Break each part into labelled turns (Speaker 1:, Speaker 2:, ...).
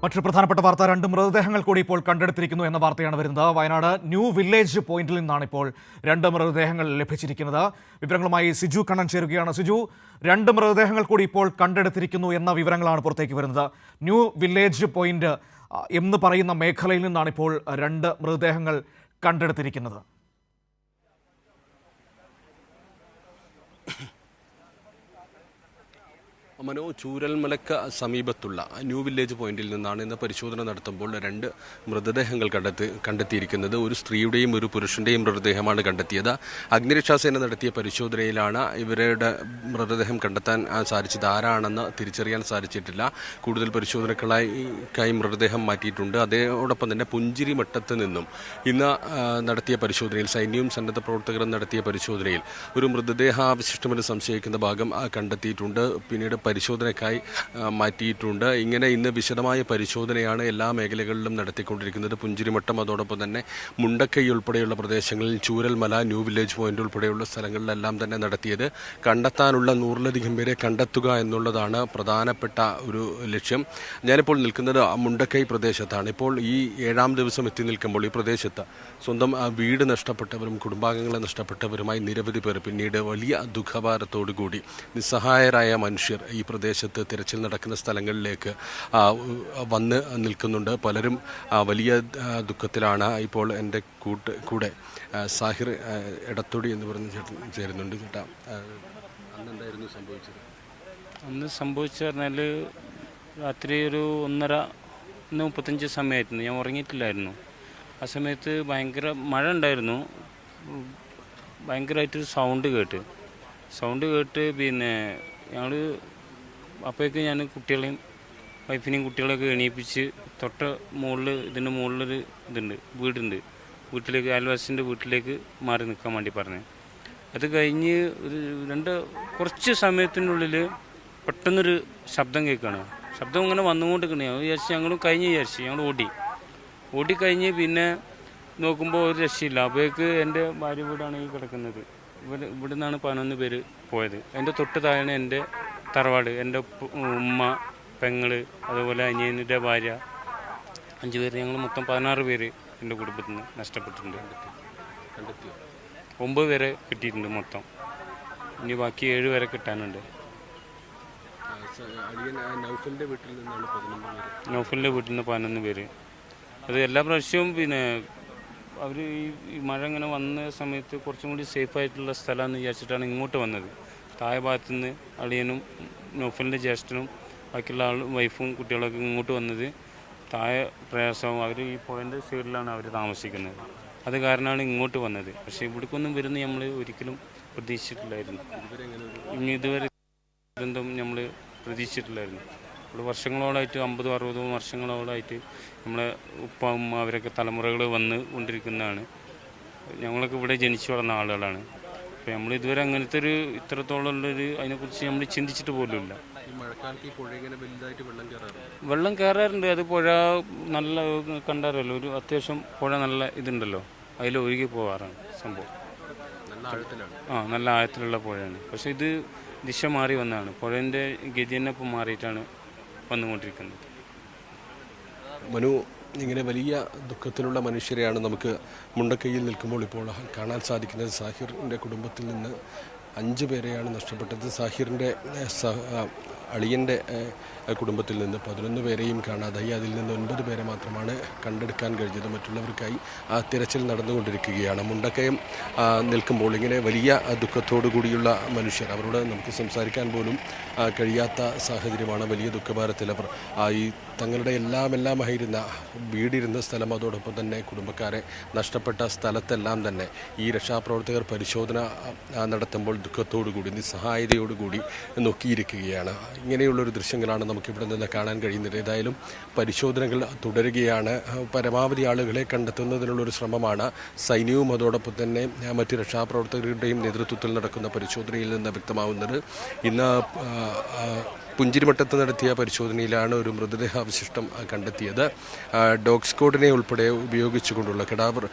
Speaker 1: മറ്റൊരു പ്രധാനപ്പെട്ട വാർത്ത, 2 മൃതദേഹങ്ങൾ കൂടി ഇപ്പോൾ കണ്ടെടുത്തിരിക്കുന്നു എന്ന വാർത്തയാണ് വരുന്നത്. വയനാട് ന്യൂ വില്ലേജ് പോയിന്റിൽ നിന്നാണ് ഇപ്പോൾ 2 മൃതദേഹങ്ങൾ ലഭിച്ചിരിക്കുന്നത്. വിവരങ്ങളുമായി സിജു കണ്ണൻ ചേരുകയാണ്. സിജു, 2 മൃതദേഹങ്ങൾ കൂടി ഇപ്പോൾ കണ്ടെടുത്തിരിക്കുന്നു എന്ന വിവരങ്ങളാണ് പുറത്തേക്ക് വരുന്നത്. ന്യൂ വില്ലേജ് പോയിന്റ് എന്ന് പറയുന്ന മേഖലയിൽ നിന്നാണ് ഇപ്പോൾ 2 മൃതദേഹങ്ങൾ കണ്ടെടുത്തിരിക്കുന്നത്.
Speaker 2: മനോ, ചൂരൽമലക്ക് സമീപത്തുള്ള ന്യൂ വില്ലേജ് പോയിന്റിൽ നിന്നാണ് ഇന്ന് പരിശോധന നടത്തുമ്പോൾ 2 മൃതദേഹങ്ങൾ കണ്ടെത്തിയിരിക്കുന്നത്. ഒരു സ്ത്രീയുടെയും ഒരു പുരുഷന്റെയും മൃതദേഹമാണ് കണ്ടെത്തിയത്. അഗ്നിരക്ഷാസേന നടത്തിയ പരിശോധനയിലാണ് ഇവരുടെ മൃതദേഹം കണ്ടെത്താൻ സാധിച്ചത്. ആരാണെന്ന് തിരിച്ചറിയാൻ സാധിച്ചിട്ടില്ല. കൂടുതൽ പരിശോധനകൾക്കായി മൃതദേഹം മാറ്റിയിട്ടുണ്ട്. അതോടൊപ്പം തന്നെ പുഞ്ചിരിമട്ടത്ത് നിന്നും ഇന്ന് നടത്തിയ പരിശോധനയിൽ സൈന്യവും സന്നദ്ധ പ്രവർത്തകരും നടത്തിയ പരിശോധനയിൽ ഒരു മൃതദേഹാവശിഷ്ടമെന്ന് സംശയിക്കുന്ന ഭാഗം കണ്ടെത്തിയിട്ടുണ്ട്. പിന്നീട് പരിശോധനയ്ക്കായി മാറ്റിയിട്ടുണ്ട്. ഇങ്ങനെ ഇന്ന് വിശദമായ പരിശോധനയാണ് എല്ലാ മേഖലകളിലും നടത്തിക്കൊണ്ടിരിക്കുന്നത്. പുഞ്ചിരിമട്ടം, അതോടൊപ്പം തന്നെ മുണ്ടക്കൈ ഉൾപ്പെടെയുള്ള പ്രദേശങ്ങളിൽ, ചൂരൽമല, ന്യൂ വില്ലേജ് പോയിന്റ് ഉൾപ്പെടെയുള്ള സ്ഥലങ്ങളിലെല്ലാം തന്നെ നടത്തിയത്. കണ്ടെത്താനുള്ള 100-ലധികം പേരെ കണ്ടെത്തുക എന്നുള്ളതാണ് പ്രധാനപ്പെട്ട ഒരു ലക്ഷ്യം. ഞാനിപ്പോൾ നിൽക്കുന്നത് മുണ്ടക്കൈ പ്രദേശത്താണ്. ഇപ്പോൾ ഈ 7ാം ദിവസം എത്തി നിൽക്കുമ്പോൾ ഈ പ്രദേശത്ത് സ്വന്തം വീട് നഷ്ടപ്പെട്ടവരും കുടുംബാംഗങ്ങളെ നഷ്ടപ്പെട്ടവരുമായി നിരവധി പേർ പിന്നീട് വലിയ ദുഃഖഭാരത്തോടു കൂടി നിസ്സഹായരായ മനുഷ്യർ ഈ പ്രദേശത്ത് തിരച്ചിൽ നടക്കുന്ന സ്ഥലങ്ങളിലേക്ക് വന്ന് നിൽക്കുന്നുണ്ട്. പലരും വലിയ ദുഃഖത്തിലാണ്. ഇപ്പോൾ എൻ്റെ കൂടെ സാഹിർ എടത്തൊടി എന്ന് പറയുന്ന ചേട്ടൻ ചേരുന്നുണ്ട്. ചേട്ടാ, അന്ന് എന്തായിരുന്നു സംഭവിച്ചത്?
Speaker 3: അന്ന് സംഭവിച്ചു പറഞ്ഞാൽ രാത്രി ഒരു 1:30-1:35 സമയമായിരുന്നു. ഞാൻ ഉറങ്ങിയിട്ടില്ലായിരുന്നു. ആ സമയത്ത് ഭയങ്കര മഴ ഉണ്ടായിരുന്നു. ഭയങ്കരമായിട്ട് സൗണ്ട് കേട്ട് പിന്നെ ഞങ്ങൾ അപ്പോഴേക്ക് ഞാൻ കുട്ടികളെയും വൈഫിനെയും കുട്ടികളെയൊക്കെ എണീപ്പിച്ച് തൊട്ട മുകളിൽ ഇതിൻ്റെ മുകളിലൊരു വീടുണ്ട്. വീട്ടിലേക്ക്, അയൽവാസിൻ്റെ വീട്ടിലേക്ക് മാറി നിൽക്കാൻ വേണ്ടി പറഞ്ഞു. അത് കഴിഞ്ഞ് കുറച്ച് സമയത്തിനുള്ളിൽ പെട്ടെന്നൊരു ശബ്ദം കേൾക്കുകയാണ്. ശബ്ദം ഇങ്ങനെ വന്നുകൊണ്ടിരിക്കണേ. ഞങ്ങൾ ഞങ്ങൾ ഓടിക്കഴിഞ്ഞ് പിന്നെ നോക്കുമ്പോൾ ഒരു രക്ഷയില്ല. അപ്പോഴേക്ക് എൻ്റെ ഭാര്യ വീടാണ് ഈ കിടക്കുന്നത്. ഇവിടെ നിന്നാണ് 11 പേര് പോയത്. എൻ്റെ തൊട്ട് താഴെ എൻ്റെ തറവാട്, എൻ്റെ ഉമ്മ, പെങ്ങള്, അതുപോലെ അനിയൻ്റെ ഭാര്യ, 5 പേര്. ഞങ്ങൾ മൊത്തം 16 പേര് എൻ്റെ കുടുംബത്തിൽ നിന്ന് നഷ്ടപ്പെട്ടിട്ടുണ്ട്. 9 പേരെ കിട്ടിയിട്ടുണ്ട് മൊത്തം. ഇനി ബാക്കി 7 പേരെ കിട്ടാനുണ്ട്. നൗഫലിൻ്റെ വീട്ടിൽ നിന്ന് 11 പേര്. അത് എല്ലാ പ്രാവശ്യവും പിന്നെ അവർ ഈ മഴ ഇങ്ങനെ വന്ന സമയത്ത് കുറച്ചും കൂടി സേഫായിട്ടുള്ള സ്ഥലമാണെന്ന് വിചാരിച്ചിട്ടാണ് ഇങ്ങോട്ട് വന്നത്. താഴെ ഭാഗത്തു നിന്ന് അളിയനും നൗഫലിൻ്റെ ജ്യേഷ്ഠനും ബാക്കിയുള്ള വൈഫും കുട്ടികളൊക്കെ ഇങ്ങോട്ട് വന്നത്. താഴെ പ്രയാസവും, അവർ ഈ പുഴൻ്റെ സൈഡിലാണ് അവർ താമസിക്കുന്നത്. അത് കാരണമാണ് ഇങ്ങോട്ട് വന്നത്. പക്ഷേ ഇവിടേക്കൊന്നും വരുന്ന നമ്മൾ ഒരിക്കലും പ്രതീക്ഷിച്ചിട്ടില്ലായിരുന്നു. ഇതുവരെ ദുരന്തം നമ്മൾ പ്രതീക്ഷിച്ചിട്ടില്ലായിരുന്നു. ഇവിടെ വർഷങ്ങളോളായിട്ട്, 50-60 വർഷങ്ങളോളായിട്ട് നമ്മളെ ഉപ്പ ഉമ്മ അവരൊക്കെ തലമുറകൾ വന്ന് കൊണ്ടിരിക്കുന്നതാണ്. ഞങ്ങളൊക്കെ ഇവിടെ ജനിച്ചു വളർന്ന ആളുകളാണ്. അപ്പോൾ നമ്മൾ ഇതുവരെ അങ്ങനത്തെ ഇത്രത്തോളം ഉള്ളൊരു അതിനെക്കുറിച്ച് നമ്മൾ ചിന്തിച്ചിട്ട് പോലുമില്ല. വെള്ളം കയറാറുണ്ട്. അത് പുഴ നല്ല കണ്ടാറല്ലോ, ഒരു അത്യാവശ്യം പുഴ നല്ല ഇതുണ്ടല്ലോ, അതിൽ ഒഴുകി പോകാറാണ് സംഭവം. നല്ല ആഴത്തിലുള്ള പുഴയാണ്. പക്ഷേ ഇത് ദിശ മാറി വന്നതാണ്. പുഴൻ്റെ ഗതി തന്നെ ഇപ്പം മാറിയിട്ടാണ് വന്നുകൊണ്ടിരിക്കുന്നത്.
Speaker 2: മനു, ഇങ്ങനെ വലിയ ദുഃഖത്തിലുള്ള മനുഷ്യരെയാണ് നമുക്ക് മുണ്ടക്കൈയിൽ നിൽക്കുമ്പോൾ ഇപ്പോൾ കാണാൻ സാധിക്കുന്നത്. സാഹിറിൻ്റെ കുടുംബത്തിൽ നിന്ന് 5 പേരെയാണ് നഷ്ടപ്പെട്ടത്. സാഹിറിൻ്റെ അളിയൻ്റെ കുടുംബത്തിൽ നിന്ന് 11 പേരെയും കാണാതായി. അതിൽ നിന്ന് 9 പേരെ മാത്രമാണ് കണ്ടെടുക്കാൻ കഴിഞ്ഞത്. മറ്റുള്ളവർക്കായി തിരച്ചിൽ നടന്നുകൊണ്ടിരിക്കുകയാണ്. മുണ്ടക്കയം നിൽക്കുമ്പോൾ ഇങ്ങനെ വലിയ ദുഃഖത്തോടു കൂടിയുള്ള മനുഷ്യർ, അവരോട് നമുക്ക് സംസാരിക്കാൻ പോലും കഴിയാത്ത സാഹചര്യമാണ്. വലിയ ദുഃഖഭാരത്തിൽ അവർ ഈ തങ്ങളുടെ എല്ലാമായിരുന്ന വീടിരുന്ന സ്ഥലം, അതോടൊപ്പം തന്നെ കുടുംബക്കാരെ നഷ്ടപ്പെട്ട സ്ഥലത്തെല്ലാം തന്നെ ഈ രക്ഷാപ്രവർത്തകർ പരിശോധന നടത്തുമ്പോൾ ദുഃഖത്തോടുകൂടി, നിസ്സഹായതയോടുകൂടി നോക്കിയിരിക്കുകയാണ്. ഇങ്ങനെയുള്ളൊരു ദൃശ്യങ്ങളാണ് നമുക്കിവിടെ നിന്ന് കാണാൻ കഴിയുന്നത്. ഏതായാലും പരിശോധനകൾ തുടരുകയാണ്. പരമാവധി ആളുകളെ കണ്ടെത്തുന്നതിനുള്ളൊരു ശ്രമമാണ് സൈന്യവും അതോടൊപ്പം തന്നെ മറ്റ് രക്ഷാപ്രവർത്തകരുടെയും നേതൃത്വത്തിൽ നടക്കുന്ന പരിശോധനയിൽ നിന്ന് വ്യക്തമാവുന്നത്. ഇന്ന് പുഞ്ചിരിമട്ടത്ത് നടത്തിയ പരിശോധനയിലാണ് ഒരു മൃതദേഹാവശിഷ്ടം കണ്ടെത്തിയത്. ഡോഗ് സ്ക്വാഡിനെ ഉൾപ്പെടെ ഉപയോഗിച്ചുകൊണ്ടുള്ള കഡാവർ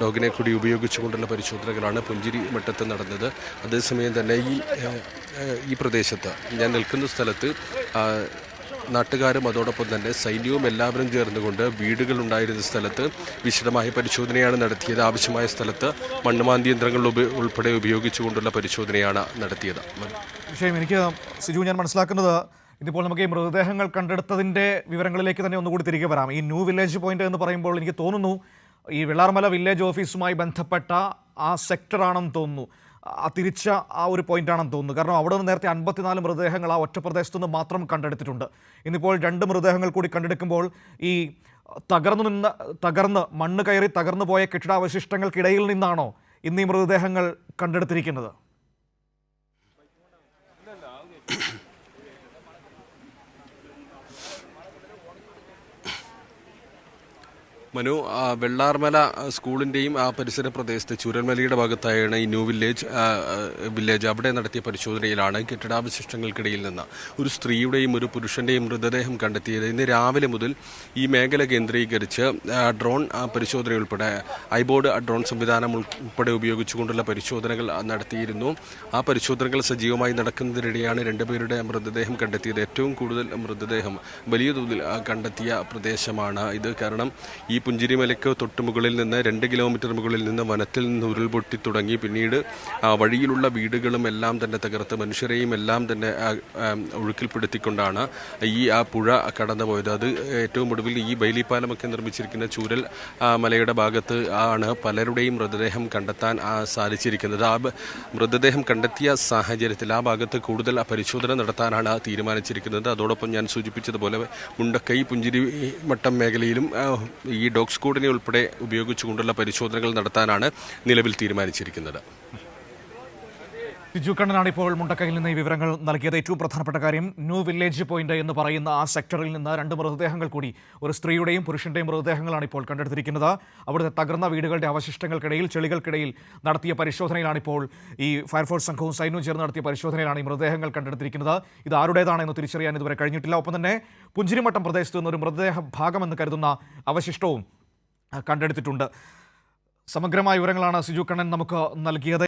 Speaker 2: ഡോഗിനെ കൂടി ഉപയോഗിച്ചുകൊണ്ടുള്ള പരിശോധനകളാണ് പുഞ്ചിരിമട്ടത്ത് നടന്നത്. അതേസമയം തന്നെ ഈ പ്രദേശത്ത്, ഞാൻ നിൽക്കുന്ന സ്ഥലത്ത് നാട്ടുകാരും അതോടൊപ്പം തന്നെ സൈന്യവും എല്ലാവരും ചേർന്നുകൊണ്ട് വീടുകൾ ഉണ്ടായിരുന്ന സ്ഥലത്ത് വിശദമായ പരിശോധനയാണ് നടത്തിയത്. ആവശ്യമായ സ്ഥലത്ത് മണ്ണുമാന്തി യന്ത്രങ്ങൾ ഉൾപ്പെടെ ഉപയോഗിച്ചുകൊണ്ടുള്ള പരിശോധനയാണ് നടത്തിയത്.
Speaker 1: വിഷയം എനിക്ക് സിജു ഞാൻ മനസ്സിലാക്കുന്നത് ഇതിപ്പോൾ നമുക്ക് ഈ മൃതദേഹങ്ങൾ കണ്ടെടുത്തതിൻ്റെ വിവരങ്ങളിലേക്ക് തന്നെ ഒന്നുകൂടി തിരികെ വരാം. ഈ ന്യൂ വില്ലേജ് പോയിന്റ് എന്ന് പറയുമ്പോൾ എനിക്ക് തോന്നുന്നു ഈ വെള്ളാർമല വില്ലേജ് ഓഫീസുമായി ബന്ധപ്പെട്ട ആ സെക്ടറാണെന്ന് തോന്നുന്നു, തിരിച്ച ആ ഒരു പോയിന്റാണെന്ന് തോന്നുന്നു. കാരണം അവിടെ നിന്ന് നേരത്തെ 54 മൃതദേഹങ്ങൾ ആ ഒറ്റ പ്രദേശത്തു നിന്ന് മാത്രം കണ്ടെടുത്തിട്ടുണ്ട്. ഇന്നിപ്പോൾ 2 മൃതദേഹങ്ങൾ കൂടി കണ്ടെടുക്കുമ്പോൾ ഈ തകർന്ന് മണ്ണ് കയറി തകർന്നു പോയ കെട്ടിടാവശിഷ്ടങ്ങൾക്കിടയിൽ നിന്നാണോ ഇന്ന് ഈ മൃതദേഹങ്ങൾ കണ്ടെടുത്തിരിക്കുന്നത്?
Speaker 2: മനു, വെള്ളാർമല സ്കൂളിൻ്റെയും ആ പരിസര പ്രദേശത്ത് ചൂരൽമലയുടെ ഭാഗത്തായാണ് ഈ ന്യൂ വില്ലേജ് അവിടെ നടത്തിയ പരിശോധനയിലാണ് കെട്ടിടാവശിഷ്ടങ്ങൾക്കിടയിൽ നിന്ന് ഒരു സ്ത്രീയുടെയും ഒരു പുരുഷൻ്റെയും മൃതദേഹം കണ്ടെത്തിയത്. ഇന്ന് രാവിലെ മുതൽ ഈ മേഖല കേന്ദ്രീകരിച്ച് ഡ്രോൺ പരിശോധന ഉൾപ്പെടെ ഐബോർഡ് ഡ്രോൺ സംവിധാനം ഉൾപ്പെടെ ഉപയോഗിച്ചുകൊണ്ടുള്ള പരിശോധനകൾ നടത്തിയിരുന്നു. ആ പരിശോധനകൾ സജീവമായി നടക്കുന്നതിനിടെയാണ് 2 പേരുടെ മൃതദേഹം കണ്ടെത്തിയത്. ഏറ്റവും കൂടുതൽ മൃതദേഹം വലിയ തോതിൽ കണ്ടെത്തിയ പ്രദേശമാണ് ഇത്. കാരണം ഈ പുഞ്ചിരിമലയ്ക്ക് തൊട്ടുമുകളിൽ നിന്ന് 2 കിലോമീറ്റർ മുകളിൽ നിന്ന് വനത്തിൽ നിന്ന് ഉരുൾപൊട്ടി തുടങ്ങി പിന്നീട് വഴിയിലുള്ള വീടുകളും എല്ലാം തന്നെ തകർത്ത് മനുഷ്യരെയും എല്ലാം തന്നെ ഒഴുക്കിൽപ്പെടുത്തിക്കൊണ്ടാണ് ആ പുഴ കടന്നുപോയത്. അത് ഏറ്റവും ഒടുവിൽ ഈ ബൈലിപ്പാലമൊക്കെ നിർമ്മിച്ചിരിക്കുന്ന ചൂരൽ മലയുടെ ഭാഗത്ത് ആണ് പലരുടെയും മൃതദേഹം കണ്ടെത്താൻ സാധിച്ചിരിക്കുന്നത്. ആ മൃതദേഹം കണ്ടെത്തിയ സാഹചര്യത്തിൽ ആ ഭാഗത്ത് കൂടുതൽ പരിശോധന നടത്താനാണ് തീരുമാനിച്ചിരിക്കുന്നത്. അതോടൊപ്പം ഞാൻ സൂചിപ്പിച്ചതുപോലെ മുണ്ടക്കൈ പുഞ്ചിരിമട്ടം മേഖലയിലും ഈ ഡോഗ് സ്ക്വാഡിനെ ഉൾപ്പെടെ ഉപയോഗിച്ചുകൊണ്ടുള്ള പരിശോധനകൾ നടത്താനാണ് നിലവിൽ തീരുമാനിച്ചിരിക്കുന്നത്.
Speaker 1: സിജു കണ്ണനാണ് ഇപ്പോൾ മുണ്ടക്കയിൽ നിന്ന് ഈ വിവരങ്ങൾ നൽകിയത്. ഏറ്റവും പ്രധാനപ്പെട്ട കാര്യം ന്യൂ വില്ലേജ് പോയിന്റ് എന്ന് പറയുന്ന ആ സെക്ടറിൽ നിന്ന് 2 മൃതദേഹങ്ങൾ കൂടി, ഒരു സ്ത്രീയുടെയും പുരുഷന്റെയും മൃതദേഹങ്ങളാണ് ഇപ്പോൾ കണ്ടെടുത്തിരിക്കുന്നത്. അവിടുത്തെ തകർന്ന വീടുകളുടെ അവശിഷ്ടങ്ങൾക്കിടയിൽ ചെളികൾക്കിടയിൽ നടത്തിയ പരിശോധനയിലാണ് ഇപ്പോൾ ഈ ഫയർഫോഴ്സ് സംഘവും സൈന്യവും ചേർന്ന് നടത്തിയ പരിശോധനയിലാണ് ഈ മൃതദേഹങ്ങൾ കണ്ടെടുത്തിരിക്കുന്നത്. ഇത് ആരുടേതാണെന്ന് തിരിച്ചറിയാൻ ഇതുവരെ കഴിഞ്ഞിട്ടില്ല. ഒപ്പം തന്നെ പുഞ്ചിരിമട്ടം പ്രദേശത്ത് നിന്നൊരു മൃതദേഹ ഭാഗമെന്ന് കരുതുന്ന അവശിഷ്ടവും കണ്ടെടുത്തിട്ടുണ്ട്. സമഗ്രമായ വിവരങ്ങളാണ് സിജു കണ്ണൻ നമുക്ക് നൽകിയത്.